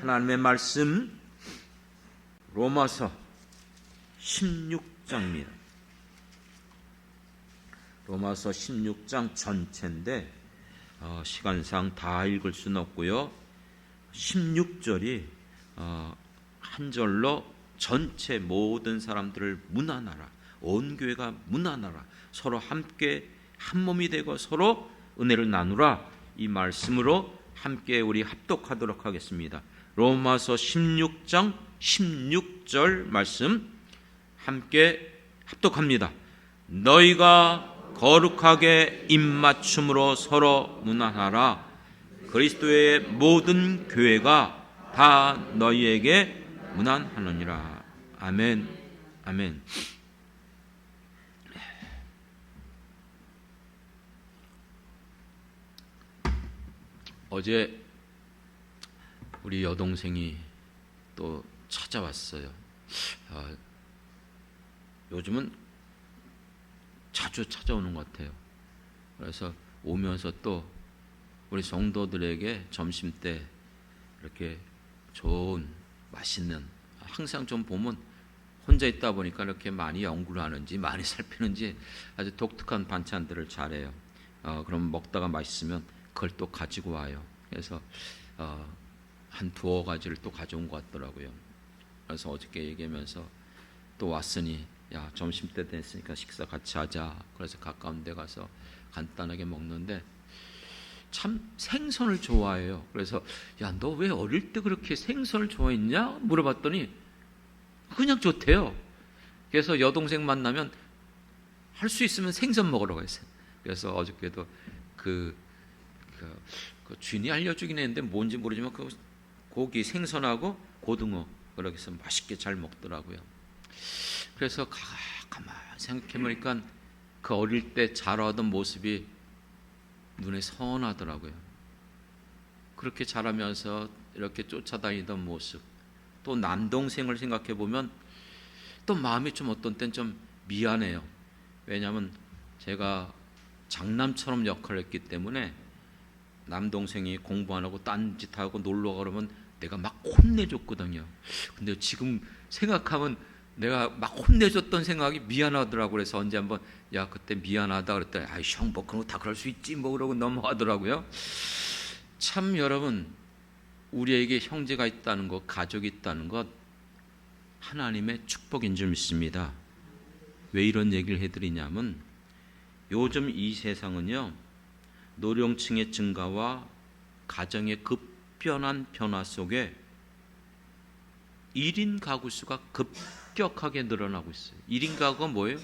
하나님의 말씀 로마서 16장입니다. 로마서 16장 전체인데 시간상 다 읽을 수는 없고요. 16절이 한 절로 전체 모든 사람들을 문안하라, 온 교회가 문안하라, 서로 함께 한 몸이 되고 서로 은혜를 나누라, 이 말씀으로 함께 우리 합독하도록 하겠습니다. 로마서 16장 16절 말씀 함께 합독합니다. 너희가 거룩하게 입맞춤으로 서로 문안하라. 그리스도의 모든 교회가 다 너희에게 문안하느니라. 아멘. 아멘. 어제 우리 여동생이 또 찾아왔어요. 요즘은 자주 찾아오는 것 같아요. 그래서 오면서 또 우리 성도들에게 점심때 이렇게 좋은 맛있는, 항상 좀 보면 혼자 있다 보니까 이렇게 많이 연구를 하는지 많이 살피는지 아주 독특한 반찬들을 잘해요. 그럼 먹다가 맛있으면 그걸 또 가지고 와요. 그래서 한 두어 가지를 또 가져온 것 같더라고요. 그래서 어저께 얘기하면서 또 왔으니 야, 점심때 됐으니까 식사 같이 하자. 그래서 가까운 데 가서 간단하게 먹는데 참 생선을 좋아해요. 그래서 야, 너 왜 어릴 때 그렇게 생선을 좋아했냐? 물어봤더니 그냥 좋대요. 그래서 여동생 만나면 할 수 있으면 생선 먹으라고 했어요. 그래서 어저께도 그 주인이 알려주긴 했는데 뭔지 모르지만 그 고기 생선하고 고등어 그렇게 해서 맛있게 잘 먹더라고요. 그래서 가만히 생각해보니까 그 어릴 때 자라던 모습이 눈에 선하더라고요. 그렇게 자라면서 이렇게 쫓아다니던 모습, 또 남동생을 생각해보면 또 마음이 좀 어떤 땐 좀 미안해요. 왜냐하면 제가 장남처럼 역할을 했기 때문에 남동생이 공부 안 하고 딴짓하고 놀러 가려면 내가 막 혼내줬거든요. 근데 지금 생각하면 내가 막 혼내줬던 생각이 미안하더라고요. 그래서 언제 한번 야, 그때 미안하다 그랬더니 아이 형 뭐 그런 거 다 그럴 수 있지 뭐 그러고 넘어가더라고요. 참 여러분, 우리에게 형제가 있다는 것, 가족이 있다는 것 하나님의 축복인 줄 믿습니다. 왜 이런 얘기를 해드리냐면 요즘 이 세상은요, 노령층의 증가와 가정의 급변한 변화 속에 1인 가구 수가 급격하게 늘어나고 있어요. 1인 가구가 뭐예요?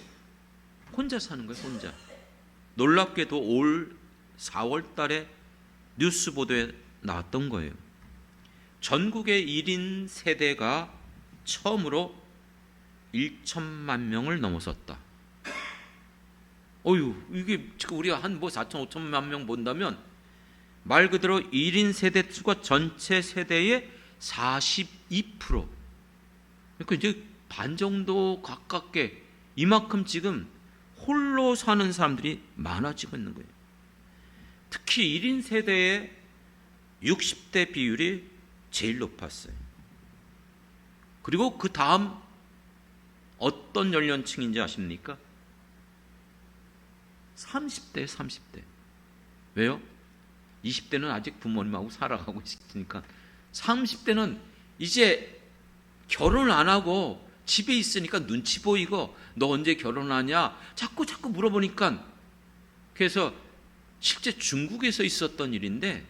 혼자 사는 거예요. 혼자. 놀랍게도 올 4월 달에 뉴스 보도에 나왔던 거예요. 전국의 1인 세대가 처음으로 1천만 명을 넘어섰다. 이게 지금 우리가 한 4천, 5천만 명 본다면 말 그대로 1인 세대 수가 전체 세대의 42%. 그러니까 이제 반 정도 가깝게 이만큼 지금 홀로 사는 사람들이 많아지고 있는 거예요. 특히 1인 세대의 60대 비율이 제일 높았어요. 그리고 그 다음 어떤 연령층인지 아십니까? 30대, 30대. 왜요? 20대는 아직 부모님하고 살아가고 있으니까 30대는 이제 결혼 안 하고 집에 있으니까 눈치 보이고 너 언제 결혼하냐? 자꾸 물어보니까. 그래서 실제 중국에서 있었던 일인데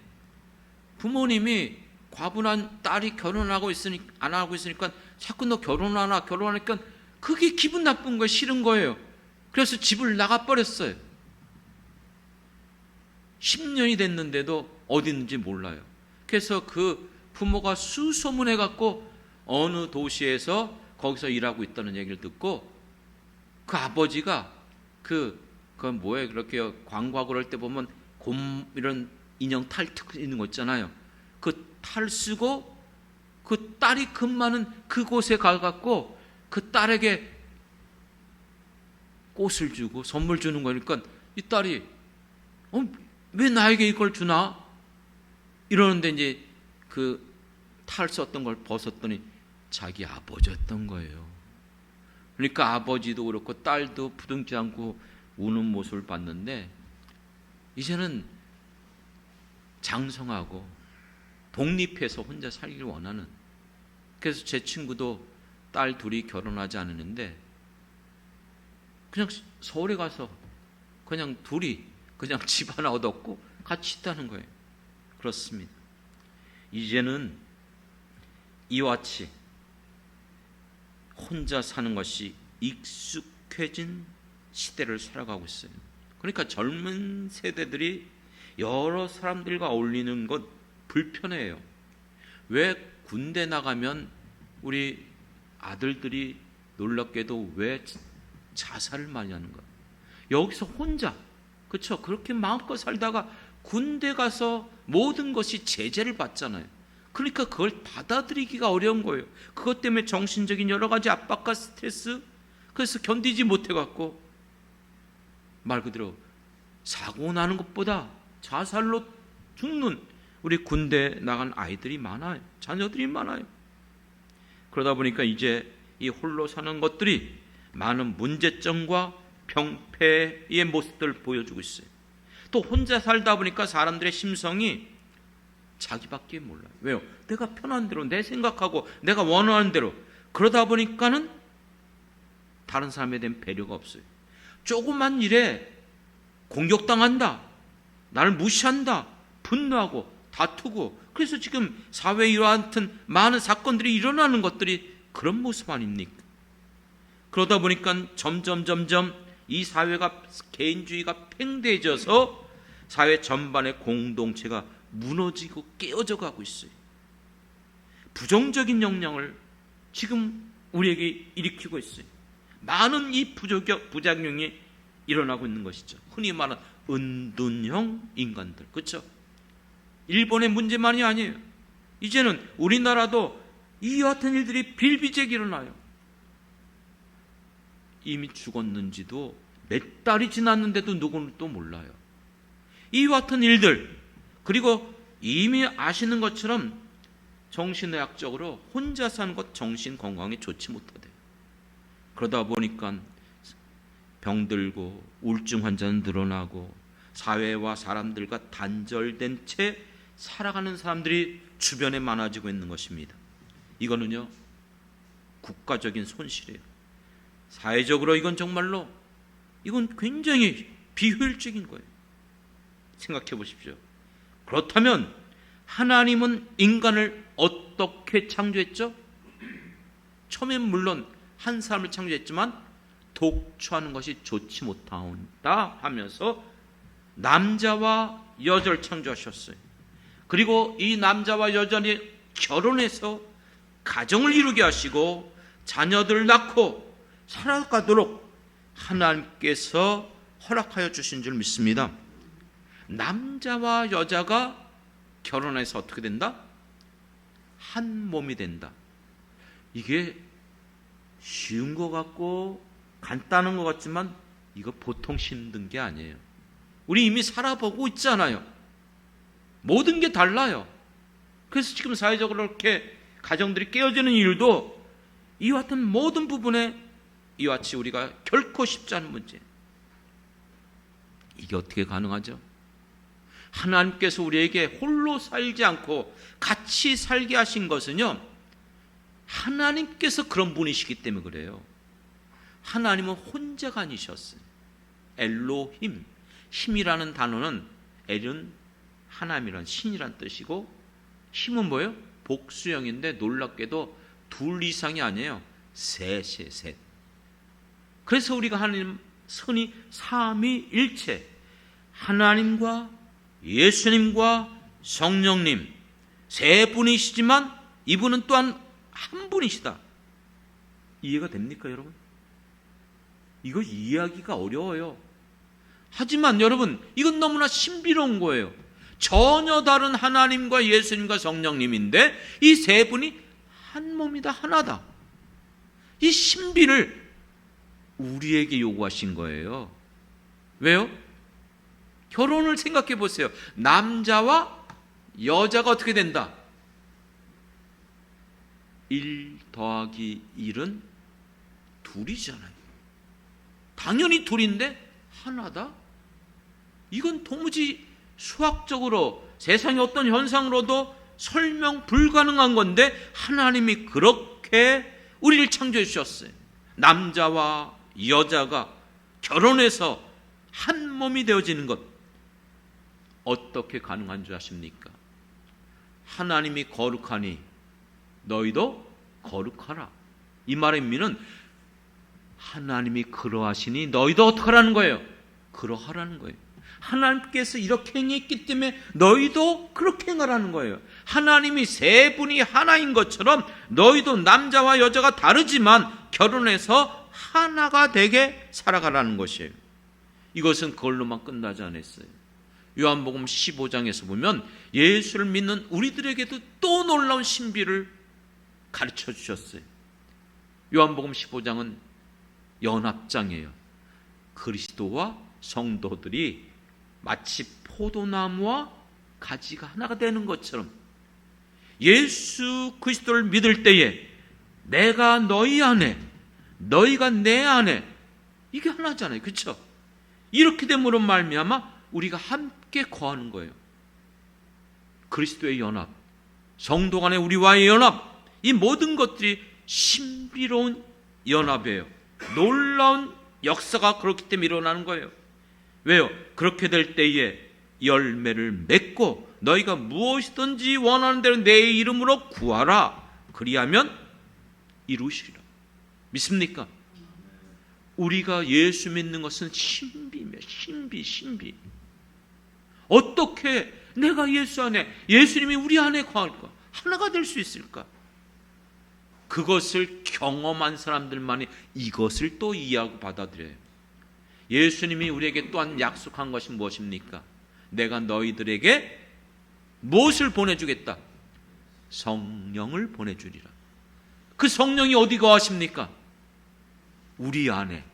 부모님이 과분한 딸이 결혼하고 있으니까 안 하고 있으니까 자꾸 너 결혼하나 결혼하니까 그게 기분 나쁜 거예요. 싫은 거예요. 그래서 집을 나가버렸어요. 10년이 됐는데도 어디 있는지 몰라요. 그래서 그 부모가 수소문해갖고 어느 도시에서 거기서 일하고 있다는 얘기를 듣고 그 아버지가 그건 뭐예요? 그렇게 광고 그럴 때 보면 이런 인형 탈 있는 거 있잖아요. 그 탈 쓰고 그 딸이 근무하는 그곳에 가갖고 그 딸에게 꽃을 주고 선물 주는 거니까 이 딸이 왜 나에게 이걸 주나? 이러는데 이제 그 탈 썼던 걸 벗었더니 자기 아버지였던 거예요. 그러니까 아버지도 그렇고 딸도 부둥지 않고 우는 모습을 봤는데 이제는 장성하고 독립해서 혼자 살기를 원하는, 그래서 제 친구도 딸 둘이 결혼하지 않았는데 그냥 서울에 가서 그냥 둘이 그냥 집 하나 얻었고 같이 있다는 거예요. 그렇습니다. 이제는 이와 같이 혼자 사는 것이 익숙해진 시대를 살아가고 있어요. 그러니까 젊은 세대들이 여러 사람들과 어울리는 것 불편해요. 왜 군대 나가면 우리 아들들이 놀랍게도 왜 자살을 많이 하는 거야? 여기서 혼자, 그렇죠? 그렇게 마음껏 살다가 군대 가서 모든 것이 제재를 받잖아요. 그러니까 그걸 받아들이기가 어려운 거예요. 그것 때문에 정신적인 여러 가지 압박과 스트레스, 그래서 견디지 못해갖고 말 그대로 사고 나는 것보다 자살로 죽는 우리 군대 나간 아이들이 많아요. 자녀들이 많아요. 그러다 보니까 이제 이 홀로 사는 것들이 많은 문제점과 병폐의 모습들을 보여주고 있어요. 또 혼자 살다 보니까 사람들의 심성이 자기밖에 몰라요. 왜요? 내가 편한 대로, 내 생각하고 내가 원하는 대로, 그러다 보니까는 다른 사람에 대한 배려가 없어요. 조그만 일에 공격당한다, 나를 무시한다, 분노하고 다투고, 그래서 지금 사회에 이와 같은 많은 사건들이 일어나는 것들이 그런 모습 아닙니까? 그러다 보니까 점점 이 사회가 개인주의가 팽배해져서 사회 전반의 공동체가 무너지고 깨어져 가고 있어요. 부정적인 영향을 지금 우리에게 일으키고 있어요. 많은 이 부작용이 일어나고 있는 것이죠. 흔히 말하는 은둔형 인간들, 그렇죠? 일본의 문제만이 아니에요. 이제는 우리나라도 이와 같은 일들이 비일비재하게 일어나요. 이미 죽었는지도 몇 달이 지났는데도 누구는 또 몰라요. 이와 같은 일들, 그리고 이미 아시는 것처럼 정신의학적으로 혼자 사는 것 정신 건강에 좋지 못하대요. 그러다 보니까 병들고 우울증 환자는 늘어나고 사회와 사람들과 단절된 채 살아가는 사람들이 주변에 많아지고 있는 것입니다. 이거는요, 국가적인 손실이에요. 사회적으로 이건 정말로 이건 굉장히 비효율적인 거예요. 생각해 보십시오. 그렇다면 하나님은 인간을 어떻게 창조했죠? 처음엔 물론 한 사람을 창조했지만 독초하는 것이 좋지 못하다 하면서 남자와 여자를 창조하셨어요. 그리고 이 남자와 여자를 결혼해서 가정을 이루게 하시고 자녀들을 낳고 살아가도록 하나님께서 허락하여 주신 줄 믿습니다. 남자와 여자가 결혼해서 어떻게 된다? 한 몸이 된다. 이게 쉬운 것 같고 간단한 것 같지만 이거 보통 힘든 게 아니에요. 우리 이미 살아보고 있잖아요. 모든 게 달라요. 그래서 지금 사회적으로 이렇게 가정들이 깨어지는 일도 이와 같은 모든 부분에 이와 같이 우리가 결코 쉽지 않은 문제. 이게 어떻게 가능하죠? 하나님께서 우리에게 홀로 살지 않고 같이 살게 하신 것은요, 하나님께서 그런 분이시기 때문에 그래요. 하나님은 혼자가 아니셨어요. 엘로힘, 힘이라는 단어는 엘은 하나님이란 신이란 뜻이고, 힘은 뭐예요? 복수형인데 놀랍게도 둘 이상이 아니에요. 셋. 그래서 우리가 하나님 선이 삼위일체, 하나님과 예수님과 성령님 세 분이시지만 이분은 또한 한 분이시다. 이해가 됩니까, 여러분? 이거 이해하기가 어려워요. 하지만 여러분, 이건 너무나 신비로운 거예요. 전혀 다른 하나님과 예수님과 성령님인데 이 세 분이 한 몸이다, 하나다. 이 신비를 우리에게 요구하신 거예요. 왜요? 결혼을 생각해 보세요. 남자와 여자가 어떻게 된다? 1 더하기 1은 둘이잖아요. 당연히 둘인데 하나다? 이건 도무지 수학적으로 세상의 어떤 현상으로도 설명 불가능한 건데 하나님이 그렇게 우리를 창조해 주셨어요. 남자와 여자가 결혼해서 한 몸이 되어지는 것 어떻게 가능한 줄 아십니까? 하나님이 거룩하니 너희도 거룩하라. 이 말의 의미는 하나님이 그러하시니 너희도 어떻게 하라는 거예요? 그러하라는 거예요. 하나님께서 이렇게 행했기 때문에 너희도 그렇게 행하라는 거예요. 하나님이 세 분이 하나인 것처럼 너희도 남자와 여자가 다르지만 결혼해서 하나가 되게 살아가라는 것이에요. 이것은 그걸로만 끝나지 않았어요. 요한복음 15장에서 보면 예수를 믿는 우리들에게도 또 놀라운 신비를 가르쳐 주셨어요. 요한복음 15장은 연합장이에요. 그리스도와 성도들이 마치 포도나무와 가지가 하나가 되는 것처럼 예수 그리스도를 믿을 때에 내가 너희 안에 너희가 내 안에 이게 하나잖아요. 그렇죠? 이렇게 됨으로 말미암아 우리가 함께 거하는 거예요. 그리스도의 연합, 성도 간의 우리와의 연합, 이 모든 것들이 신비로운 연합이에요. 놀라운 역사가 그렇기 때문에 일어나는 거예요. 왜요? 그렇게 될 때에 열매를 맺고 너희가 무엇이든지 원하는 대로 내 이름으로 구하라. 그리하면 이루시리라. 믿습니까? 우리가 예수 믿는 것은 신비며 신비. 어떻게 내가 예수 안에 예수님이 우리 안에 거할까? 하나가 될 수 있을까? 그것을 경험한 사람들만이 이것을 또 이해하고 받아들여요. 예수님이 우리에게 또한 약속한 것이 무엇입니까? 내가 너희들에게 무엇을 보내주겠다? 성령을 보내주리라. 그 성령이 어디 거하십니까? 우리 안에.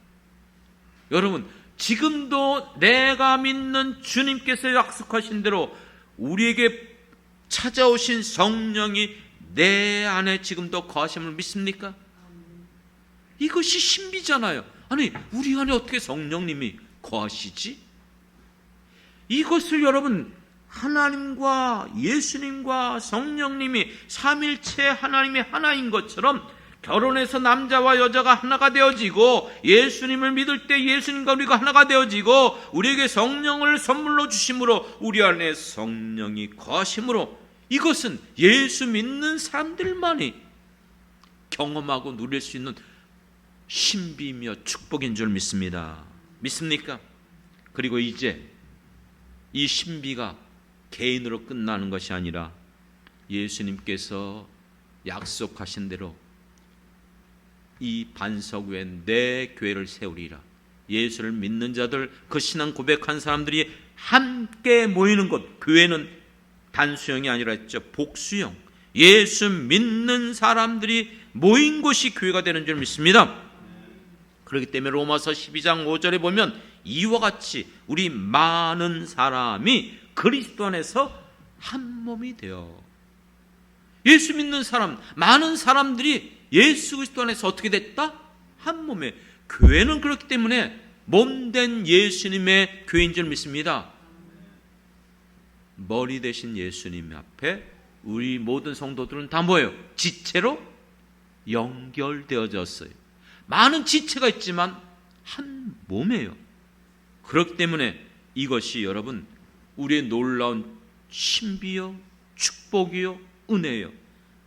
여러분, 지금도 내가 믿는 주님께서 약속하신 대로 우리에게 찾아오신 성령이 내 안에 지금도 거하심을 믿습니까? 이것이 신비잖아요. 아니, 우리 안에 어떻게 성령님이 거하시지? 이것을 여러분, 하나님과 예수님과 성령님이 삼일체 하나님이 하나인 것처럼 결혼해서 남자와 여자가 하나가 되어지고 예수님을 믿을 때 예수님과 우리가 하나가 되어지고 우리에게 성령을 선물로 주심으로 우리 안에 성령이 거하심으로 이것은 예수 믿는 사람들만이 경험하고 누릴 수 있는 신비며 축복인 줄 믿습니다. 믿습니까? 그리고 이제 이 신비가 개인으로 끝나는 것이 아니라 예수님께서 약속하신 대로 이 반석 위에 내 교회를 세우리라. 예수를 믿는 자들, 그 신앙 고백한 사람들이 함께 모이는 곳, 교회는 단수형이 아니라 했죠. 복수형. 예수 믿는 사람들이 모인 곳이 교회가 되는 줄 믿습니다. 그렇기 때문에 로마서 12장 5절에 보면 이와 같이 우리 많은 사람이 그리스도 안에서 한 몸이 되어. 예수 믿는 사람, 많은 사람들이 예수 그리스도 안에서 어떻게 됐다? 한 몸에. 교회는 그렇기 때문에 몸된 예수님의 교회인 줄 믿습니다. 머리 대신 예수님 앞에 우리 모든 성도들은 다 뭐예요? 지체로 연결되어졌어요. 많은 지체가 있지만 한 몸이에요. 그렇기 때문에 이것이 여러분 우리의 놀라운 신비요 축복이요 은혜예요.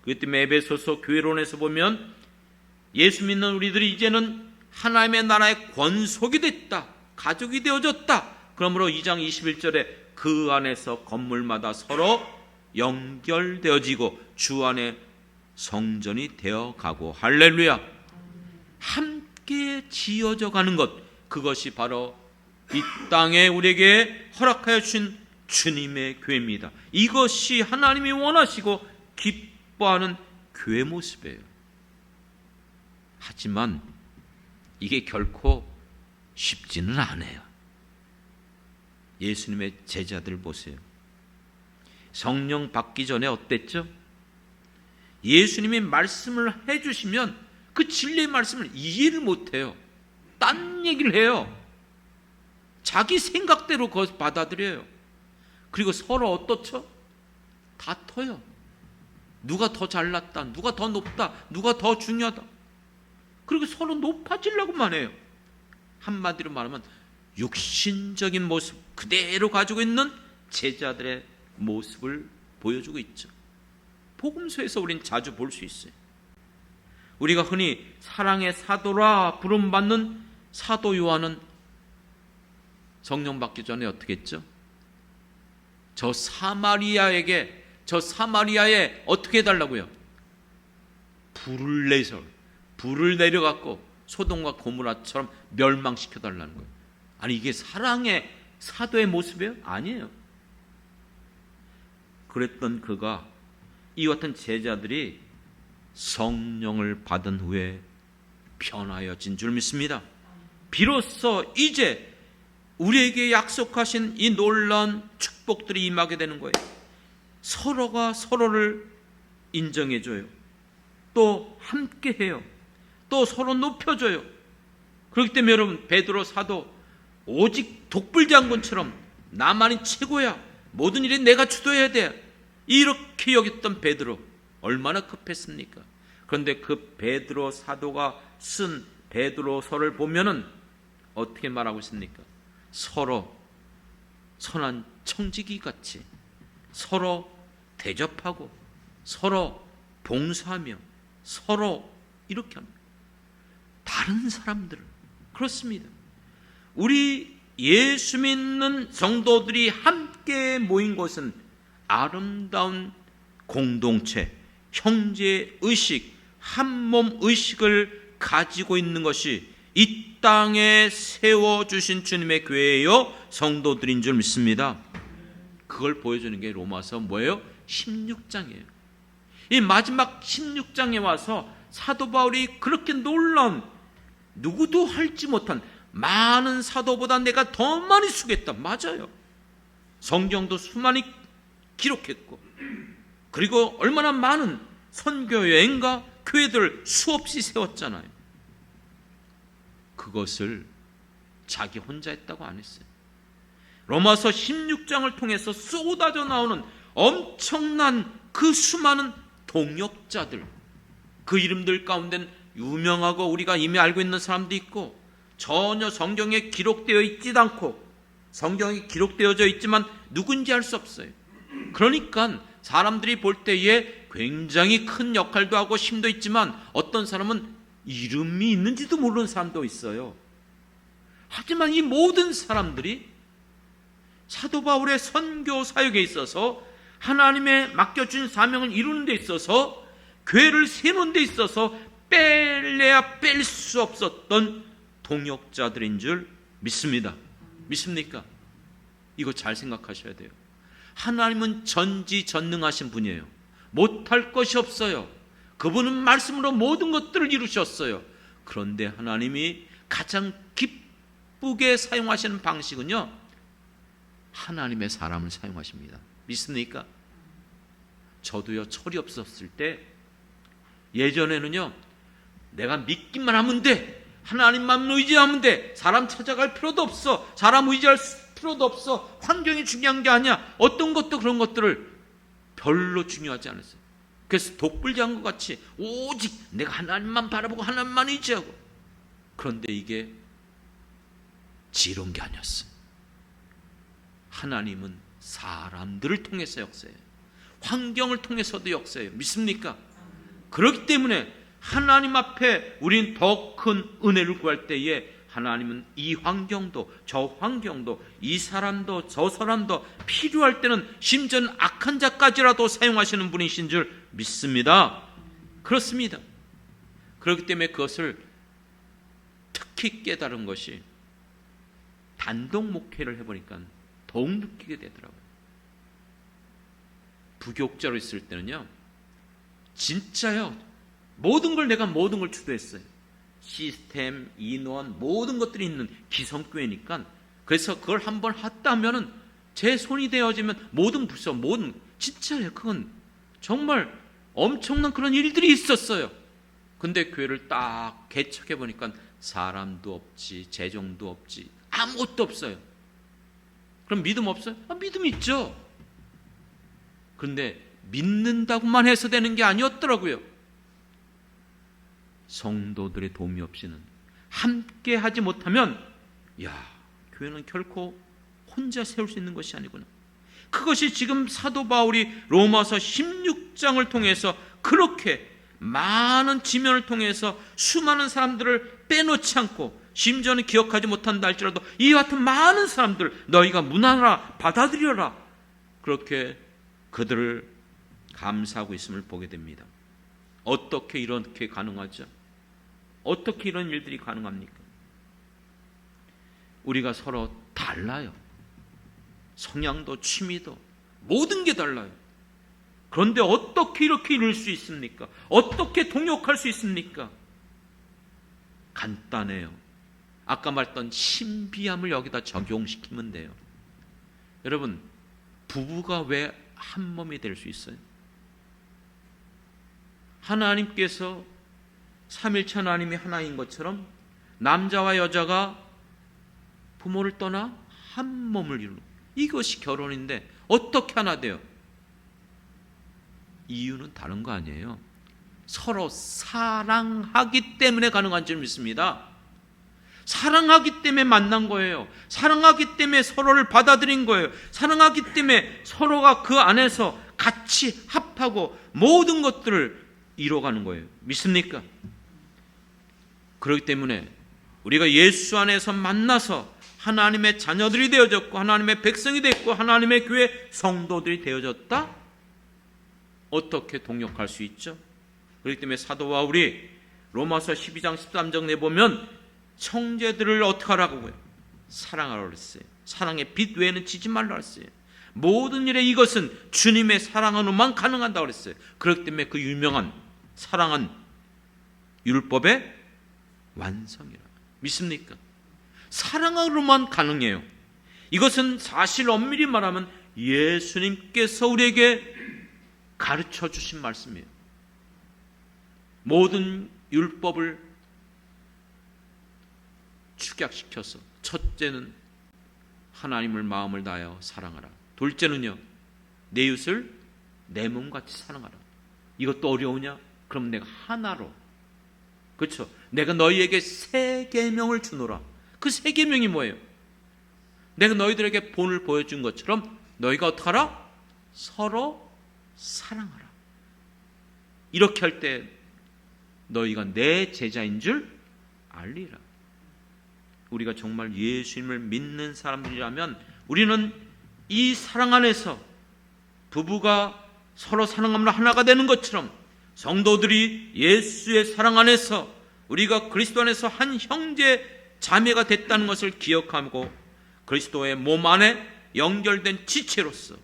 그렇기 때문에 에베소서 교회론에서 보면 예수 믿는 우리들이 이제는 하나님의 나라의 권속이 됐다. 가족이 되어졌다. 그러므로 2장 21절에 그 안에서 건물마다 서로 연결되어지고 주 안에 성전이 되어가고 할렐루야. 함께 지어져 가는 것, 그것이 바로 이 땅에 우리에게 허락하여 주신 주님의 교회입니다. 이것이 하나님이 원하시고 기뻐하는 교회 모습이에요. 하지만 이게 결코 쉽지는 않아요. 예수님의 제자들 보세요. 성령 받기 전에 어땠죠? 예수님이 말씀을 해주시면 그 진리의 말씀을 이해를 못해요. 딴 얘기를 해요. 자기 생각대로 그것을 받아들여요. 그리고 서로 어떻죠? 다퉈요. 누가 더 잘났다, 누가 더 높다, 누가 더 중요하다. 그리고 서로 높아지려고만 해요. 한마디로 말하면 육신적인 모습 그대로 가지고 있는 제자들의 모습을 보여주고 있죠. 복음서에서 우린 자주 볼 수 있어요. 우리가 흔히 사랑의 사도라 부름받는 사도 요한은 성령 받기 전에 어떻게 했죠? 저 사마리아에 어떻게 해달라고요? 불을 내려갖고 소돔과 고모라처럼 멸망시켜달라는 거예요. 아니, 이게 사랑의 사도의 모습이에요? 아니에요. 그랬던 그가 이와 같은 제자들이 성령을 받은 후에 변화여진 줄 믿습니다. 비로소 이제 우리에게 약속하신 이 놀라운 축복들이 임하게 되는 거예요. 서로가 서로를 인정해줘요. 또 함께해요. 또 서로 높여줘요. 그렇기 때문에 여러분, 베드로 사도 오직 독불장군처럼 나만이 최고야, 모든 일에 내가 주도해야 돼, 이렇게 여겼던 베드로 얼마나 급했습니까? 그런데 그 베드로 사도가 쓴 베드로서를 보면은 어떻게 말하고 있습니까? 서로 선한 청지기 같이 서로 대접하고 서로 봉사하며 서로 이렇게 합니다. 다른 사람들을, 그렇습니다. 우리 예수 믿는 성도들이 함께 모인 곳은 아름다운 공동체, 형제의식, 한몸 의식을 가지고 있는 것이 이 땅에 세워주신 주님의 교회요 성도들인 줄 믿습니다. 그걸 보여주는 게 로마서 뭐예요? 16장이에요. 이 마지막 16장에 와서 사도 바울이 그렇게 놀라운, 누구도 할지 못한 많은 사도보다 내가 더 많이 쓰겠다. 맞아요. 성경도 수많이 기록했고, 그리고 얼마나 많은 선교 여행과 교회들을 수없이 세웠잖아요. 그것을 자기 혼자 했다고 안 했어요. 로마서 16장을 통해서 쏟아져 나오는 엄청난 그 수많은 동역자들, 그 이름들 가운데는 유명하고 우리가 이미 알고 있는 사람도 있고, 전혀 성경에 기록되어 있지도 않고, 성경에 기록되어져 있지만 누군지 알 수 없어요. 그러니까 사람들이 볼 때에 굉장히 큰 역할도 하고 힘도 있지만, 어떤 사람은 이름이 있는지도 모르는 사람도 있어요. 하지만 이 모든 사람들이 사도 바울의 선교 사역에 있어서, 하나님의 맡겨준 사명을 이루는 데 있어서, 교회를 세우는 데 있어서 뺄래야 뺄 수 없었던 동역자들인 줄 믿습니다. 믿습니까? 이거 잘 생각하셔야 돼요. 하나님은 전지전능하신 분이에요. 못할 것이 없어요. 그분은 말씀으로 모든 것들을 이루셨어요. 그런데 하나님이 가장 기쁘게 사용하시는 방식은요, 하나님의 사람을 사용하십니다. 믿습니까? 저도요, 철이 없었을 때, 예전에는요, 내가 믿기만 하면 돼, 하나님만 의지하면 돼, 사람 찾아갈 필요도 없어, 사람 의지할 필요도 없어, 환경이 중요한 게 아니야, 어떤 것도 그런 것들을 별로 중요하지 않았어요. 그래서 독불장구 같이 오직 내가 하나님만 바라보고 하나님만 의지하고. 그런데 이게 지혜로운 게 아니었어요. 하나님은 사람들을 통해서 역사해요. 환경을 통해서도 역사해요. 믿습니까? 그렇기 때문에 하나님 앞에 우린 더 큰 은혜를 구할 때에 하나님은 이 환경도 저 환경도 이 사람도 저 사람도 필요할 때는 심지어는 악한 자까지라도 사용하시는 분이신 줄 믿습니다. 그렇습니다. 그렇기 때문에 그것을 특히 깨달은 것이 단독 목회를 해보니까 더욱 느끼게 되더라고요. 부교육자로 있을 때는요, 진짜요, 모든 걸 내가 모든 걸 주도했어요. 시스템, 인원, 모든 것들이 있는 기성교회니까. 그래서 그걸 한번 했다면은 제 손이 되어지면 모든 부서, 모든, 진짜예요. 그건 정말 엄청난 그런 일들이 있었어요. 근데 교회를 딱 개척해 보니까 사람도 없지, 재정도 없지, 아무것도 없어요. 그럼 믿음 없어요? 믿음 있죠. 그런데 믿는다고만 해서 되는 게 아니었더라고요. 성도들의 도움이 없이는, 함께 하지 못하면 교회는 결코 혼자 세울 수 있는 것이 아니구나. 그것이 지금 사도 바울이 로마서 16장을 통해서 그렇게 많은 지면을 통해서 수많은 사람들을 빼놓지 않고, 심지어는 기억하지 못한다 할지라도 이와 같은 많은 사람들 너희가 문안하라, 받아들여라, 그렇게 그들을 감사하고 있음을 보게 됩니다. 어떻게 이렇게 가능하죠? 어떻게 이런 일들이 가능합니까? 우리가 서로 달라요. 성향도 취미도 모든 게 달라요. 그런데 어떻게 이렇게 이룰 수 있습니까? 어떻게 동역할 수 있습니까? 간단해요. 아까 말했던 신비함을 여기다 적용시키면 돼요. 여러분, 부부가 왜 한 몸이 될 수 있어요? 하나님께서 삼일체 하나님이 하나인 것처럼 남자와 여자가 부모를 떠나 한 몸을 이루는, 이것이 결혼인데 어떻게 하나 돼요? 이유는 다른 거 아니에요. 서로 사랑하기 때문에 가능한 줄 믿습니다. 사랑하기 때문에 만난 거예요. 사랑하기 때문에 서로를 받아들인 거예요. 사랑하기 때문에 서로가 그 안에서 같이 합하고 모든 것들을 이뤄가는 거예요. 믿습니까? 그렇기 때문에 우리가 예수 안에서 만나서 하나님의 자녀들이 되어졌고, 하나님의 백성이 됐고, 하나님의 교회 성도들이 되어졌다? 어떻게 동역할 수 있죠? 그렇기 때문에 사도 바울이 로마서 12장 13절 내보면 형제들을 어떻게 하라고 해요? 사랑하라고 그랬어요. 사랑의 빛 외에는 지지 말라고 했어요. 모든 일에 이것은 주님의 사랑으로만 가능하다고 그랬어요. 그렇기 때문에 그 유명한 사랑은 율법의 완성이라. 믿습니까? 사랑으로만 가능해요. 이것은 사실 엄밀히 말하면 예수님께서 우리에게 가르쳐 주신 말씀이에요. 모든 율법을 축약시켜서, 첫째는 하나님을 마음을 다하여 사랑하라. 둘째는요, 내 이웃을 내 몸같이 사랑하라. 이것도 어려우냐? 그럼 내가 하나로, 그렇죠? 내가 너희에게 새 계명을 주노라. 그 새 계명이 뭐예요? 내가 너희들에게 본을 보여준 것처럼 너희가 어떻게 하라? 서로 사랑하라. 이렇게 할 때 너희가 내 제자인 줄 알리라. 우리가 정말 예수님을 믿는 사람들이라면 우리는 이 사랑 안에서 부부가 서로 사랑하며 하나가 되는 것처럼 성도들이 예수의 사랑 안에서 우리가 그리스도 안에서 한 형제 자매가 됐다는 것을 기억하고 그리스도의 몸 안에 연결된 지체로서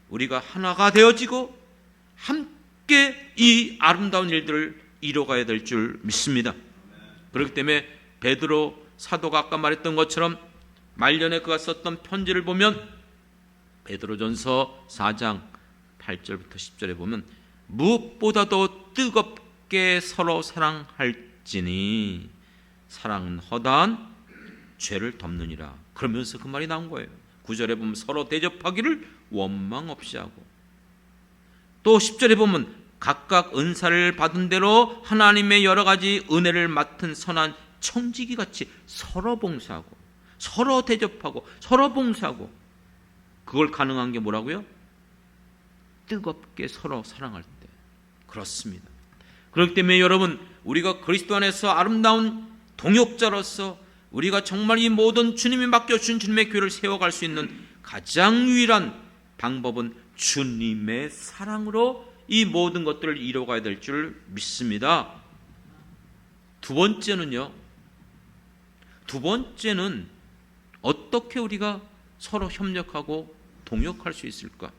우리가 하나가 되어지고 함께 이 아름다운 일들을 이뤄가야 될 줄 믿습니다. 그렇기 때문에 베드로 사도가 아까 말했던 것처럼 말년에 그가 썼던 편지를 보면 베드로전서 4장 8절부터 10절에 보면 무엇보다도 뜨겁게 서로 사랑할지니 사랑은 허다한 죄를 덮느니라. 그러면서 그 말이 나온 거예요. 9절에 보면 서로 대접하기를 원망 없이 하고, 또 10절에 보면 각각 은사를 받은 대로 하나님의 여러 가지 은혜를 맡은 선한 청지기 같이 서로 봉사하고 서로 대접하고 서로 봉사하고, 그걸 가능한 게 뭐라고요? 뜨겁게 서로 사랑할 때. 그렇습니다. 그렇기 때문에 여러분, 우리가 그리스도 안에서 아름다운 동역자로서 우리가 정말 이 모든 주님이 맡겨주신 주님의 교회를 세워갈 수 있는 가장 유일한 방법은 주님의 사랑으로 이 모든 것들을 이뤄가야 될 줄 믿습니다. 두 번째는 어떻게 우리가 서로 협력하고 동역할 수 있을까?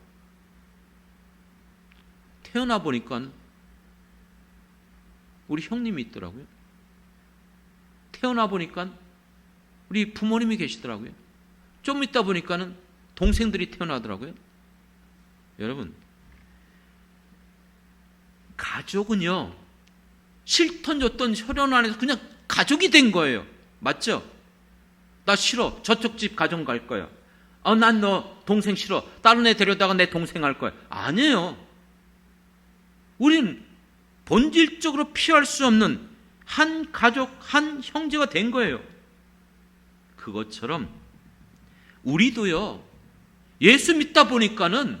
태어나 보니까 우리 형님이 있더라고요. 태어나 보니까 우리 부모님이 계시더라고요. 좀 있다 보니까는 동생들이 태어나더라고요. 여러분, 가족은요, 싫던 좋던 혈연 안에서 그냥 가족이 된 거예요. 맞죠? 나 싫어. 저쪽 집 가정 갈 거야. 난 너 동생 싫어. 다른 애 데려다가 내 동생 할 거야. 아니에요. 우린 본질적으로 피할 수 없는 한 가족, 한 형제가 된 거예요. 그것처럼 우리도요, 예수 믿다 보니까는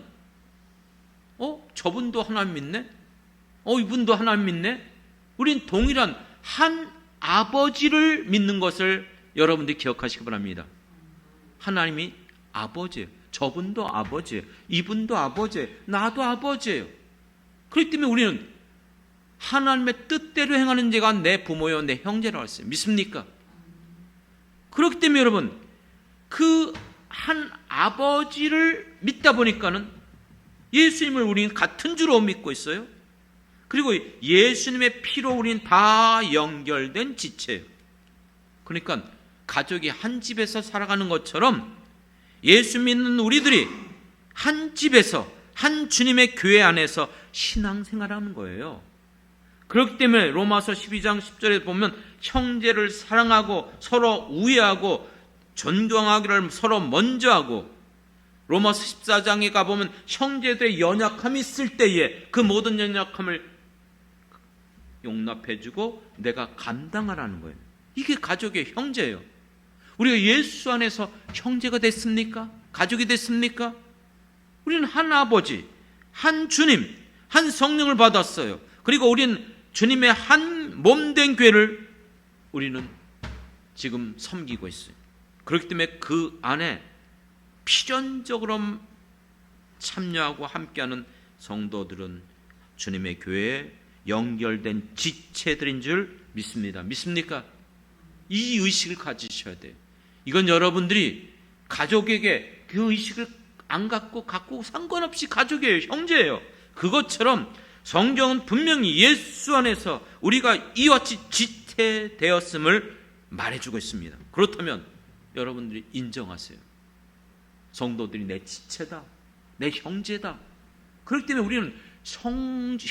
저분도 하나님 믿네? 이분도 하나님 믿네? 우린 동일한 한 아버지를 믿는 것을 여러분들이 기억하시기 바랍니다. 하나님이 아버지예요. 저분도 아버지예요. 이분도 아버지예요. 나도 아버지예요. 그렇기 때문에 우리는 하나님의 뜻대로 행하는 자가 내 부모요, 내 형제라고 했어요. 믿습니까? 그렇기 때문에 여러분, 그 한 아버지를 믿다 보니까는 예수님을 우리는 같은 주로 믿고 있어요. 그리고 예수님의 피로 우리는 다 연결된 지체예요. 그러니까 가족이 한 집에서 살아가는 것처럼 예수 믿는 우리들이 한 집에서, 한 주님의 교회 안에서 신앙생활하는 거예요. 그렇기 때문에 로마서 12장 10절에 보면 형제를 사랑하고 서로 우애하고 존경하기를 서로 먼저 하고, 로마서 14장에 가보면 형제들의 연약함이 있을 때에 그 모든 연약함을 용납해주고 내가 감당하라는 거예요. 이게 가족의 형제예요. 우리가 예수 안에서 형제가 됐습니까? 가족이 됐습니까? 우리는 한 아버지, 한 주님, 한 성령을 받았어요. 그리고 우리는 주님의 한 몸된 교회를 우리는 지금 섬기고 있어요. 그렇기 때문에 그 안에 필연적으로 참여하고 함께하는 성도들은 주님의 교회에 연결된 지체들인 줄 믿습니다. 믿습니까? 이 의식을 가지셔야 돼요. 이건 여러분들이 가족에게 그 의식을 안 갖고 상관없이 가족이에요. 형제예요. 그것처럼 성경은 분명히 예수 안에서 우리가 이와 같이 지체되었음을 말해주고 있습니다. 그렇다면 여러분들이 인정하세요. 성도들이 내 지체다, 내 형제다. 그렇기 때문에 우리는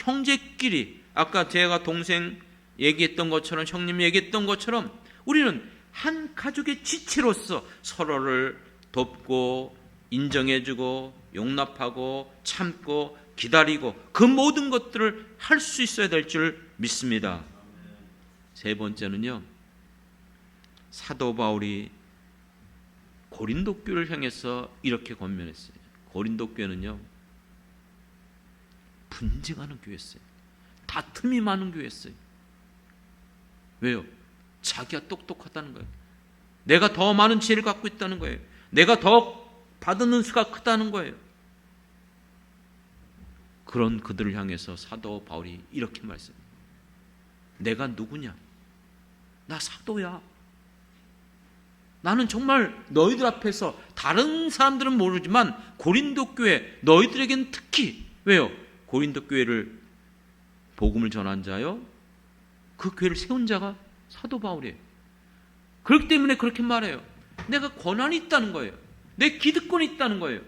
형제끼리, 아까 제가 동생 얘기했던 것처럼, 형님 얘기했던 것처럼 우리는 한 가족의 지체로서 서로를 돕고 인정해주고 용납하고 참고 기다리고 그 모든 것들을 할 수 있어야 될 줄 믿습니다. 세 번째는요, 사도 바울이 고린도 교회를 향해서 이렇게 권면했어요. 고린도 교회는요, 분쟁하는 교회였어요. 다툼이 많은 교회였어요. 왜요? 자기가 똑똑하다는 거예요. 내가 더 많은 지혜를 갖고 있다는 거예요. 내가 더 받은 은수가 크다는 거예요. 그런 그들을 향해서 사도 바울이 이렇게 말씀해요. 내가 누구냐? 나 사도야. 나는 정말 너희들 앞에서, 다른 사람들은 모르지만 고린도 교회, 너희들에게는 특히, 왜요? 고린도 교회를 복음을 전한 자요, 그 교회를 세운 자가 사도 바울이에요. 그렇기 때문에 그렇게 말해요. 내가 권한이 있다는 거예요. 내 기득권이 있다는 거예요.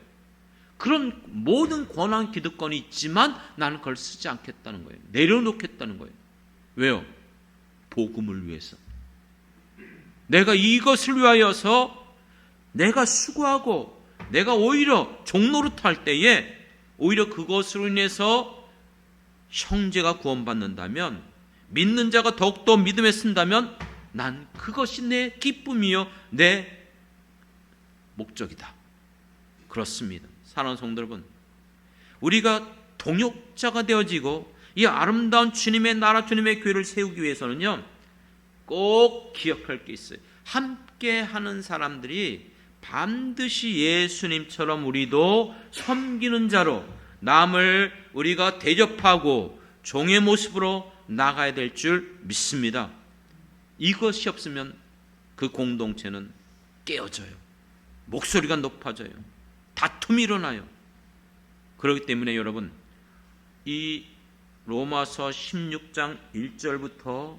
그런 모든 권한, 기득권이 있지만 나는 그걸 쓰지 않겠다는 거예요. 내려놓겠다는 거예요. 왜요? 복음을 위해서. 내가 이것을 위하여서 내가 수고하고 내가 오히려 종노릇할 때에 오히려 그것으로 인해서 형제가 구원받는다면, 믿는 자가 더욱더 믿음에 쓴다면 난 그것이 내 기쁨이요 내 목적이다. 그렇습니다. 사랑하는 성도 여러분, 우리가 동역자가 되어지고 이 아름다운 주님의 나라, 주님의 교회를 세우기 위해서는요, 꼭 기억할 게 있어요. 함께 하는 사람들이 반드시 예수님처럼 우리도 섬기는 자로 남을 우리가 대접하고 종의 모습으로 나가야 될 줄 믿습니다. 이것이 없으면 그 공동체는 깨어져요. 목소리가 높아져요. 다툼이 일어나요. 그렇기 때문에 여러분, 이 로마서 16장 1절부터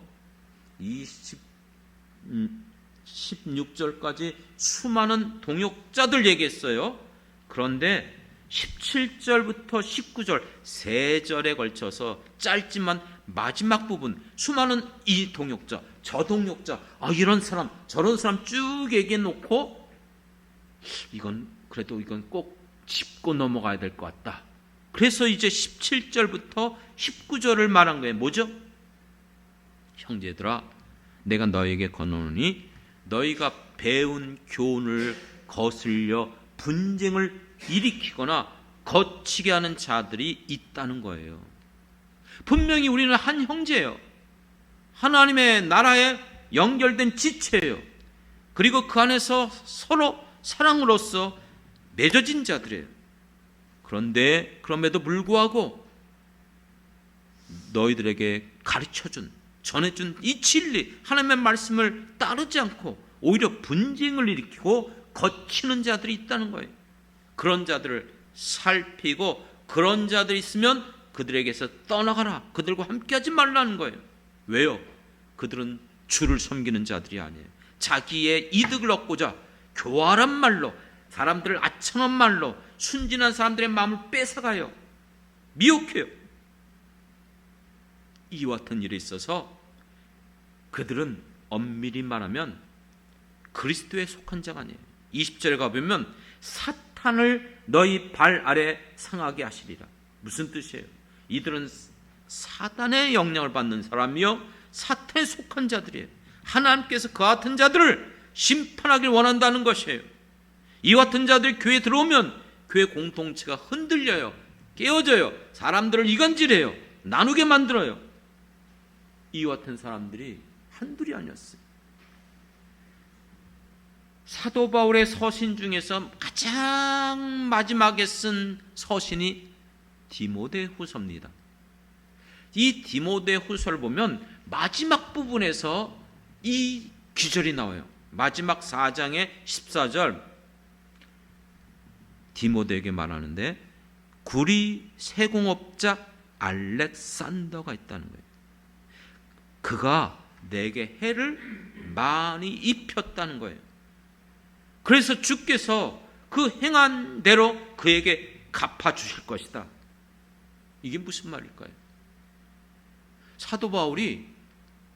16절까지 수많은 동역자들 얘기했어요. 그런데 17절부터 19절 세 절에 걸쳐서 짧지만 마지막 부분 수많은 이 동역자, 저 동역자, 이런 사람, 저런 사람 쭉 얘기해 놓고 이건 꼭 짚고 넘어가야 될 것 같다. 그래서 이제 17절부터 19절을 말한 거예요. 뭐죠? 형제들아, 내가 너에게 건너노니 너희가 배운 교훈을 거슬려 분쟁을 일으키거나 거치게 하는 자들이 있다는 거예요. 분명히 우리는 한 형제예요. 하나님의 나라에 연결된 지체예요. 그리고 그 안에서 서로 사랑으로서 맺어진 자들이에요. 그런데 그럼에도 불구하고 너희들에게 가르쳐준, 전해준 이 진리, 하나님의 말씀을 따르지 않고 오히려 분쟁을 일으키고 거치는 자들이 있다는 거예요. 그런 자들을 살피고 그런 자들이 있으면 그들에게서 떠나가라, 그들과 함께하지 말라는 거예요. 왜요? 그들은 주를 섬기는 자들이 아니에요. 자기의 이득을 얻고자 교활한 말로, 사람들을 아첨한 말로 순진한 사람들의 마음을 뺏어가요. 미혹해요. 이와 같은 일이 있어서 그들은 엄밀히 말하면 그리스도에 속한 자가 아니에요. 20절에 가보면 사탄을 너희 발 아래 상하게 하시리라. 무슨 뜻이에요? 이들은 사단의 영향을 받는 사람이요 사탄에 속한 자들이에요. 하나님께서 그 같은 자들을 심판하길 원한다는 것이에요. 이와 같은 자들이 교회에 들어오면 교회 공동체가 흔들려요. 깨어져요. 사람들을 이간질해요. 나누게 만들어요. 이와 같은 사람들이 한둘이 아니었어요. 사도 바울의 서신 중에서 가장 마지막에 쓴 서신이 디모데후서입니다. 이 디모데후서를 보면 마지막 부분에서 이 귀절이 나와요. 마지막 4장의 14절 디모데에게 말하는데 구리 세공업자 알렉산더가 있다는 거예요. 그가 내게 해를 많이 입혔다는 거예요. 그래서 주께서 그 행한 대로 그에게 갚아주실 것이다. 이게 무슨 말일까요? 사도 바울이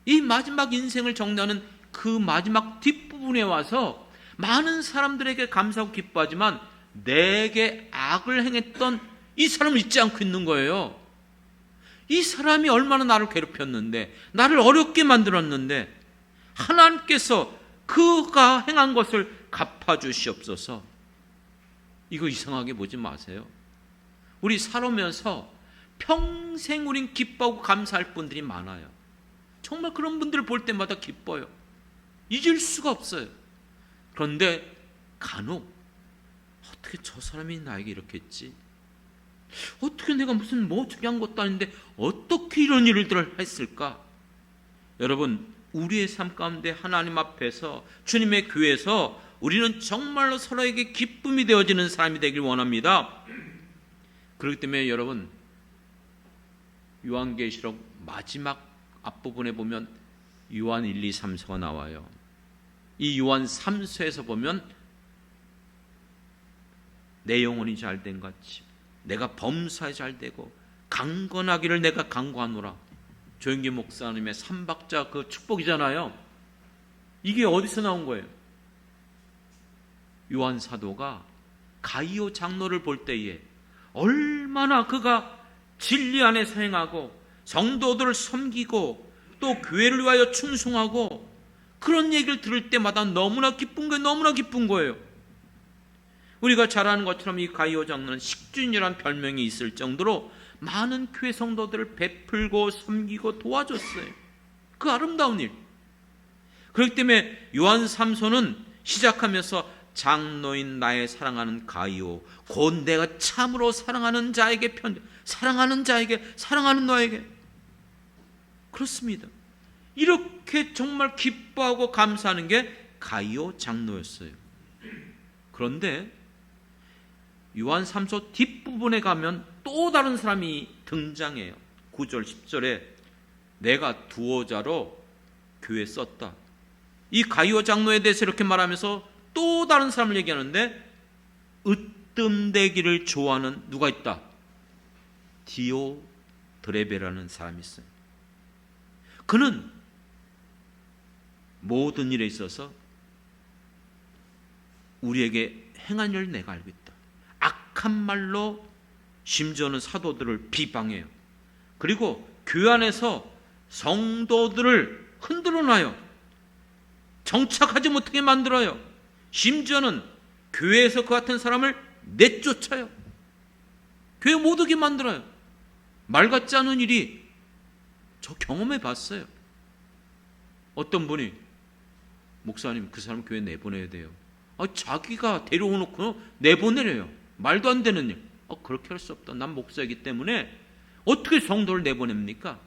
이 마지막 인생을 정리하는 그 마지막 뒷부분에 와서 많은 사람들에게 감사하고 기뻐하지만 내게 악을 행했던 이 사람을 잊지 않고 있는 거예요. 이 사람이 얼마나 나를 괴롭혔는데, 나를 어렵게 만들었는데 하나님께서 그가 행한 것을 갚아주시옵소서. 이거 이상하게 보지 마세요. 우리 살아오면서 평생 우린 기뻐하고 감사할 분들이 많아요. 정말 그런 분들을 볼 때마다 기뻐요. 잊을 수가 없어요. 그런데 간혹 어떻게 저 사람이 나에게 이렇게 했지? 어떻게 내가 무슨 저기 한 것도 아닌데 어떻게 이런 일들을 했을까? 여러분, 우리의 삶 가운데 하나님 앞에서 주님의 교회에서 우리는 정말로 서로에게 기쁨이 되어지는 사람이 되길 원합니다. 그렇기 때문에 여러분, 요한계시록 마지막 앞부분에 보면 요한 1, 2, 3서가 나와요. 이 요한 3서에서 보면 내 영혼이 잘된 같이 내가 범사에 잘되고 강건하기를 내가 강구하노라. 조영기 목사님의 삼박자 그 축복이잖아요. 이게 어디서 나온 거예요? 요한 사도가 가이오 장로를 볼 때에 얼마나 그가 진리 안에서 행하고 성도들을 섬기고 또 교회를 위하여 충성하고 그런 얘기를 들을 때마다 너무나 기쁜 거예요. 너무나 기쁜 거예요. 우리가 잘 아는 것처럼 이 가이오 장로는 식주인이라는 별명이 있을 정도로 많은 교회 성도들을 베풀고 섬기고 도와줬어요. 그 아름다운 일. 그렇기 때문에 요한 3서는 시작하면서 장로인 나의 사랑하는 가이오, 곧 내가 참으로 사랑하는 자에게 사랑하는 자에게, 사랑하는 너에게. 그렇습니다. 이렇게 정말 기뻐하고 감사하는 게 가이오 장로였어요. 그런데 요한 3서 뒷부분에 가면 또 다른 사람이 등장해요. 9절 10절에 내가 두어자로 교회에 썼다. 이 가이오 장로에 대해서 이렇게 말하면서 또 다른 사람을 얘기하는데 뜸대기를 좋아하는 누가 있다? 디오드레베라는 사람이 있어요. 그는 모든 일에 있어서 우리에게 행한 일을 내가 알고 있다. 악한 말로 심지어는 사도들을 비방해요. 그리고 교회 안에서 성도들을 흔들어놔요. 정착하지 못하게 만들어요. 심지어는 교회에서 그 같은 사람을 내쫓아요. 교회 못 오게 만들어요. 말 같지 않은 일이 저 경험해 봤어요. 어떤 분이 목사님 그 사람 교회 내보내야 돼요. 자기가 데려오놓고 내보내래요. 말도 안 되는 일. 그렇게 할 수 없다. 난 목사이기 때문에 어떻게 성도를 내보냅니까?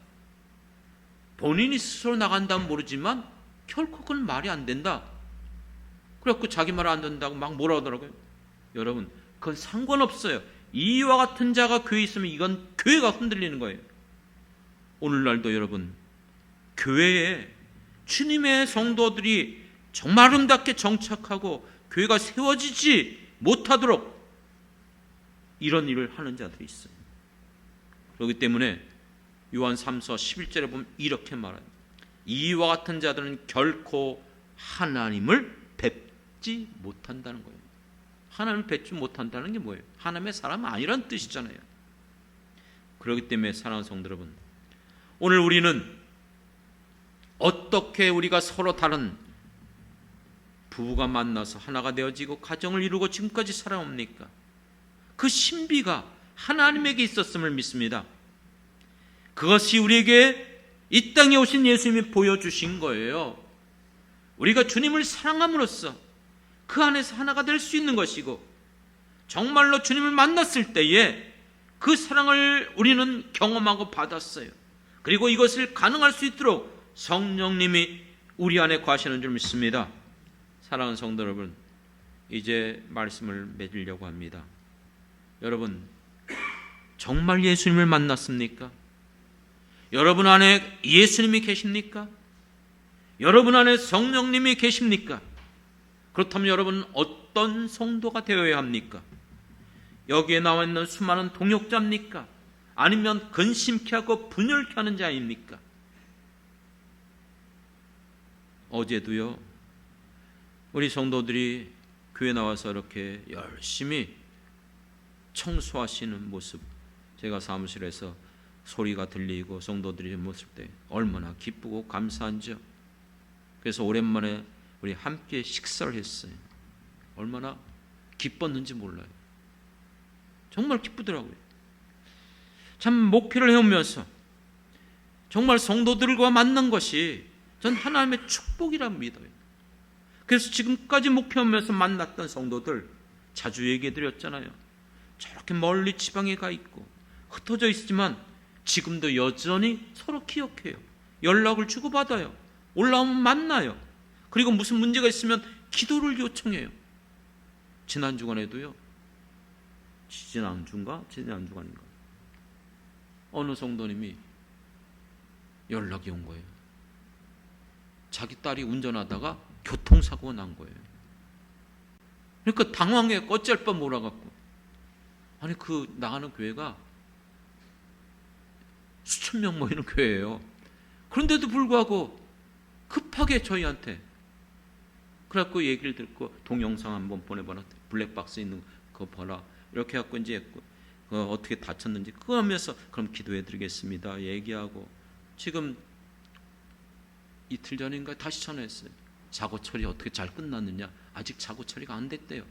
본인이 스스로 나간다면 모르지만 결코 그건 말이 안 된다. 그래갖고 자기 말 안 된다고 막 뭐라 하더라고요. 여러분, 그건 상관없어요. 이와 같은 자가 교회에 있으면 이건 교회가 흔들리는 거예요. 오늘날도 여러분, 교회에 주님의 성도들이 정말 아름답게 정착하고 교회가 세워지지 못하도록 이런 일을 하는 자들이 있어요. 그렇기 때문에 요한 3서 11절에 보면 이렇게 말해요. 이와 같은 자들은 결코 하나님을 뵙지 못한다는 거예요. 하나님을 뵙지 못한다는 게 뭐예요? 하나님의 사람 아니란 뜻이잖아요. 그렇기 때문에 사랑하는 성도 여러분, 오늘 우리는 어떻게 우리가 서로 다른 부부가 만나서 하나가 되어지고 가정을 이루고 지금까지 살아옵니까? 그 신비가 하나님에게 있었음을 믿습니다. 그것이 우리에게 이 땅에 오신 예수님이 보여주신 거예요. 우리가 주님을 사랑함으로써 그 안에서 하나가 될 수 있는 것이고, 정말로 주님을 만났을 때에 그 사랑을 우리는 경험하고 받았어요. 그리고 이것을 가능할 수 있도록 성령님이 우리 안에 거하시는 줄 믿습니다. 사랑하는 성도 여러분, 이제 말씀을 맺으려고 합니다. 여러분, 정말 예수님을 만났습니까? 여러분 안에 예수님이 계십니까? 여러분 안에 성령님이 계십니까? 그렇다면 여러분은 어떤 성도가 되어야 합니까? 여기에 나와 있는 수많은 동역자입니까? 아니면 근심케 하고 분열케 하는 자입니까? 어제도요, 우리 성도들이 교회 나와서 이렇게 열심히 청소하시는 모습, 제가 사무실에서 소리가 들리고 성도들이 모습 때 얼마나 기쁘고 감사한지요. 그래서 오랜만에 우리 함께 식사를 했어요. 얼마나 기뻤는지 몰라요. 정말 기쁘더라고요. 참 목회를 해오면서 정말 성도들과 만난 것이 전 하나님의 축복이라 믿어요. 그래서 지금까지 목회하면서 만났던 성도들 자주 얘기해 드렸잖아요. 저렇게 멀리 지방에 가 있고 흩어져 있지만 지금도 여전히 서로 기억해요. 연락을 주고받아요. 올라오면 만나요. 그리고 무슨 문제가 있으면 기도를 요청해요. 지난 주간에도요, 지난주인가 어느 성도님이 연락이 온 거예요. 자기 딸이 운전하다가 교통사고가 난 거예요. 그러니까 당황해 어쩔 뻔 몰아갖고, 아니 그 나가는 교회가 수천 명 모이는 교회예요. 그런데도 불구하고 급하게 저희한테 그래갖고 얘기를 듣고 동영상 한번 보내봐라, 블랙박스 있는 거 봐라, 이렇게 해갖고 이제 어떻게 다쳤는지 그거 하면서 그럼 기도해드리겠습니다 얘기하고, 지금 이틀 전인가 다시 전화했어요. 사고 처리 어떻게 잘 끝났느냐? 아직 사고 처리가 안 됐대요.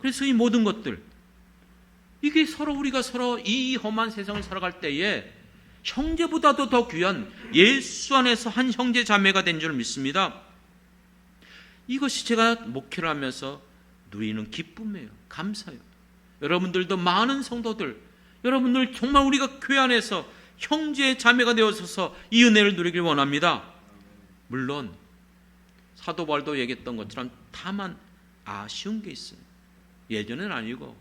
그래서 이 모든 것들, 이게 서로 우리가 서로 이 험한 세상을 살아갈 때에 형제보다도 더 귀한 예수 안에서 한 형제 자매가 된 줄 믿습니다. 이것이 제가 목회를 하면서 누리는 기쁨이에요. 감사해요. 여러분들도 많은 성도들, 여러분들 정말 우리가 교회 안에서 형제 자매가 되어서서 이 은혜를 누리길 원합니다. 물론 사도 바울도 얘기했던 것처럼 다만 아쉬운 게 있어요. 예전엔 아니고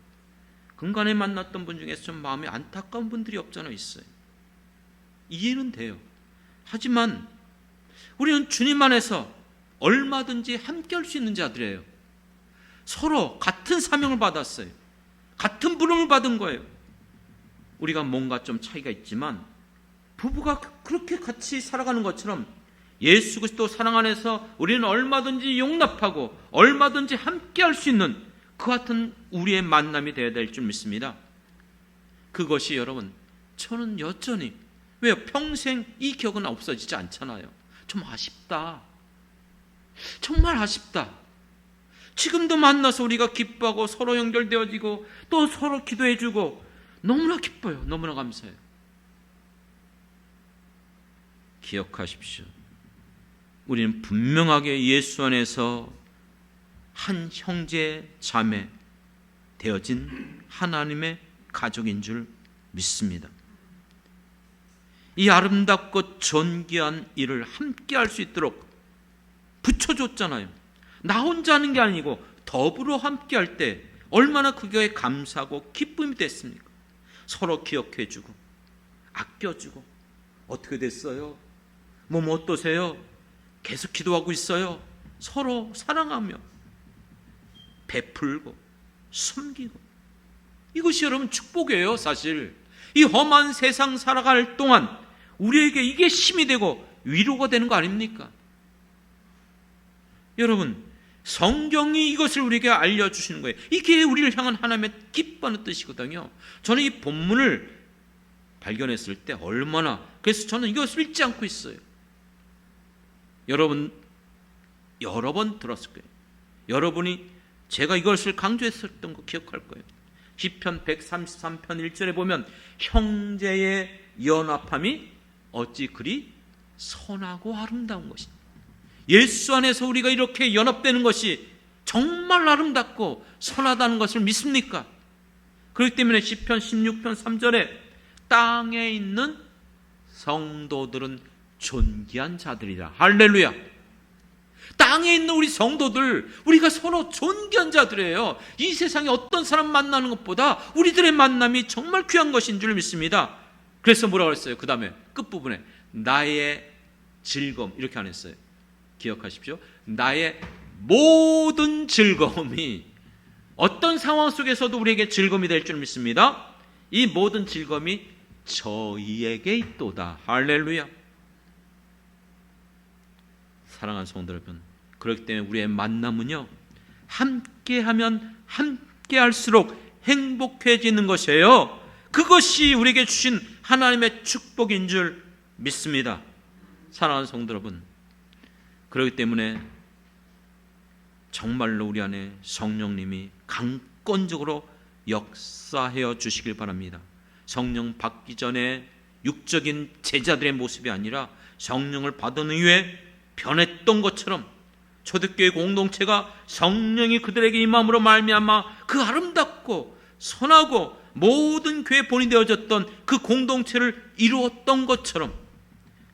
근간에 만났던 분 중에서 좀 마음이 안타까운 분들이 없잖아 있어요. 이해는 돼요. 하지만 우리는 주님 안에서 얼마든지 함께 할 수 있는 자들이에요. 서로 같은 사명을 받았어요. 같은 부름을 받은 거예요. 우리가 뭔가 좀 차이가 있지만 부부가 그렇게 같이 살아가는 것처럼 예수 그리스도 사랑 안에서 우리는 얼마든지 용납하고 얼마든지 함께 할 수 있는 그 같은 우리의 만남이 되어야 될 줄 믿습니다. 그것이 여러분, 저는 여전히, 왜요? 평생 이 기억은 없어지지 않잖아요. 좀 아쉽다. 정말 아쉽다. 지금도 만나서 우리가 기뻐하고 서로 연결되어지고 또 서로 기도해주고 너무나 기뻐요. 너무나 감사해요. 기억하십시오. 우리는 분명하게 예수 안에서 한 형제 자매 되어진 하나님의 가족인 줄 믿습니다. 이 아름답고 존귀한 일을 함께 할 수 있도록 붙여줬잖아요. 나 혼자 하는 게 아니고 더불어 함께 할 때 얼마나 그게 감사하고 기쁨이 됐습니까? 서로 기억해주고 아껴주고 어떻게 됐어요? 몸 어떠세요? 계속 기도하고 있어요. 서로 사랑하며 베풀고 숨기고, 이것이 여러분 축복이에요. 사실 이 험한 세상 살아갈 동안 우리에게 이게 힘이 되고 위로가 되는 거 아닙니까? 여러분, 성경이 이것을 우리에게 알려주시는 거예요. 이게 우리를 향한 하나님의 기뻐하는 뜻이거든요. 저는 이 본문을 발견했을 때 얼마나, 그래서 저는 이것을 읽지 않고 있어요. 여러분 여러 번 들었을 거예요. 여러분이 제가 이것을 강조했었던 거 기억할 거예요. 시편 133편 1절에 보면 형제의 연합함이 어찌 그리 선하고 아름다운 것이냐. 예수 안에서 우리가 이렇게 연합되는 것이 정말 아름답고 선하다는 것을 믿습니까? 그렇기 때문에 시편 16편 3절에 땅에 있는 성도들은 존귀한 자들이라. 할렐루야. 땅에 있는 우리 성도들, 우리가 서로 존귀한 자들이에요. 이 세상에 어떤 사람 만나는 것보다 우리들의 만남이 정말 귀한 것인 줄 믿습니다. 그래서 뭐라고 했어요? 그 다음에 끝부분에 나의 즐거움, 이렇게 안 했어요. 기억하십시오. 나의 모든 즐거움이, 어떤 상황 속에서도 우리에게 즐거움이 될 줄 믿습니다. 이 모든 즐거움이 저희에게 있도다. 할렐루야. 사랑하는 성도 여러분, 그렇기 때문에 우리의 만남은요, 함께하면 함께할수록 행복해지는 것이에요. 그것이 우리에게 주신 하나님의 축복인 줄 믿습니다. 사랑하는 성도 여러분, 그렇기 때문에 정말로 우리 안에 성령님이 강권적으로 역사하여 주시길 바랍니다. 성령 받기 전에 육적인 제자들의 모습이 아니라 성령을 받은 이후에 변했던 것처럼 초대교회 공동체가 성령이 그들에게 임함으로 말미암아 그 아름답고 선하고 모든 교회 본이 되어졌던 그 공동체를 이루었던 것처럼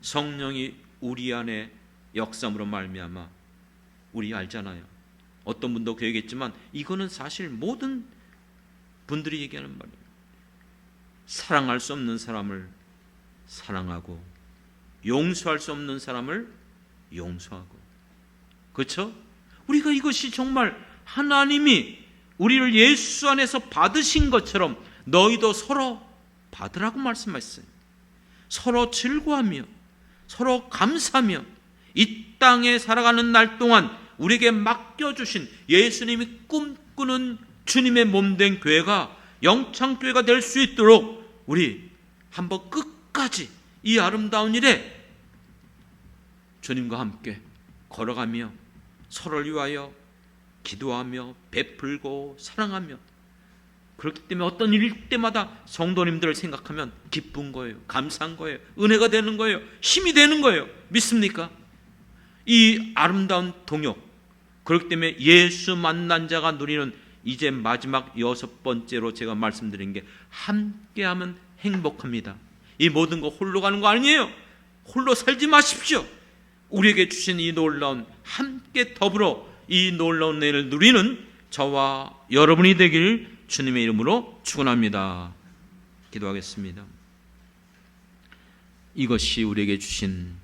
성령이 우리 안에 역사함으로 말미암아, 우리 알잖아요. 어떤 분도 그 얘기했지만 이거는 사실 모든 분들이 얘기하는 말이에요. 사랑할 수 없는 사람을 사랑하고 용서할 수 없는 사람을 용서하고. 그렇죠? 우리가 이것이 정말 하나님이 우리를 예수 안에서 받으신 것처럼 너희도 서로 받으라고 말씀하셨어요. 서로 즐거워하며 서로 감사하며 이 땅에 살아가는 날 동안 우리에게 맡겨주신 예수님이 꿈꾸는 주님의 몸된 교회가 영창교회가 될 수 있도록 우리 한번 끝까지 이 아름다운 일에 주님과 함께 걸어가며 서로를 위하여 기도하며 베풀고 사랑하며, 그렇기 때문에 어떤 일일 때마다 성도님들을 생각하면 기쁜 거예요. 감사한 거예요. 은혜가 되는 거예요. 힘이 되는 거예요. 믿습니까? 이 아름다운 동역, 그렇기 때문에 예수 만난 자가 누리는 이제 마지막 6번째로 제가 말씀드린 게 함께하면 행복합니다. 이 모든 거 홀로 가는 거 아니에요. 홀로 살지 마십시오. 우리에게 주신 이 놀라운, 함께 더불어 이 놀라운 은혜를 누리는 저와 여러분이 되길 주님의 이름으로 축원합니다. 기도하겠습니다. 이것이 우리에게 주신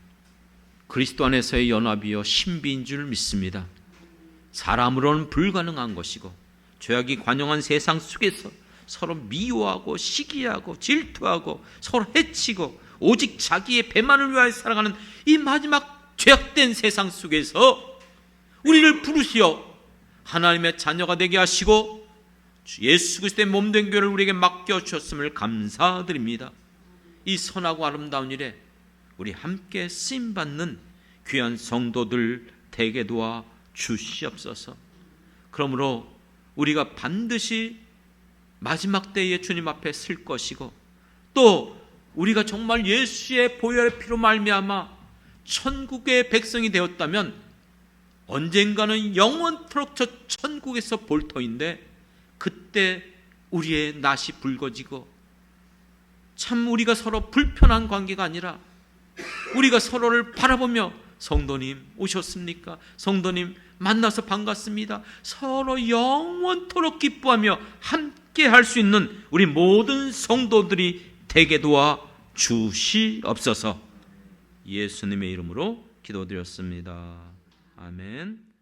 그리스도 안에서의 연합이요 신비인 줄 믿습니다. 사람으로는 불가능한 것이고 죄악이 관영한 세상 속에서 서로 미워하고 시기하고 질투하고 서로 해치고 오직 자기의 배만을 위하여 살아가는 이 마지막 죄악된 세상 속에서 우리를 부르시어 하나님의 자녀가 되게 하시고 예수 그리스도의 몸된 교회를 우리에게 맡겨주셨음을 감사드립니다. 이 선하고 아름다운 일에 우리 함께 쓰임받는 귀한 성도들 되게 도와 주시옵소서. 그러므로 우리가 반드시 마지막 때에 주님 앞에 설 것이고 또 우리가 정말 예수의 보혈의 피로 말미암아 천국의 백성이 되었다면 언젠가는 영원토록 저 천국에서 볼 터인데 그때 우리의 낯이 붉어지고 참 우리가 서로 불편한 관계가 아니라 우리가 서로를 바라보며 성도님 오셨습니까? 성도님 만나서 반갑습니다. 서로 영원토록 기뻐하며 함께 할 수 있는 우리 모든 성도들이 되게 도와 주시옵소서. 예수님의 이름으로 기도드렸습니다. 아멘.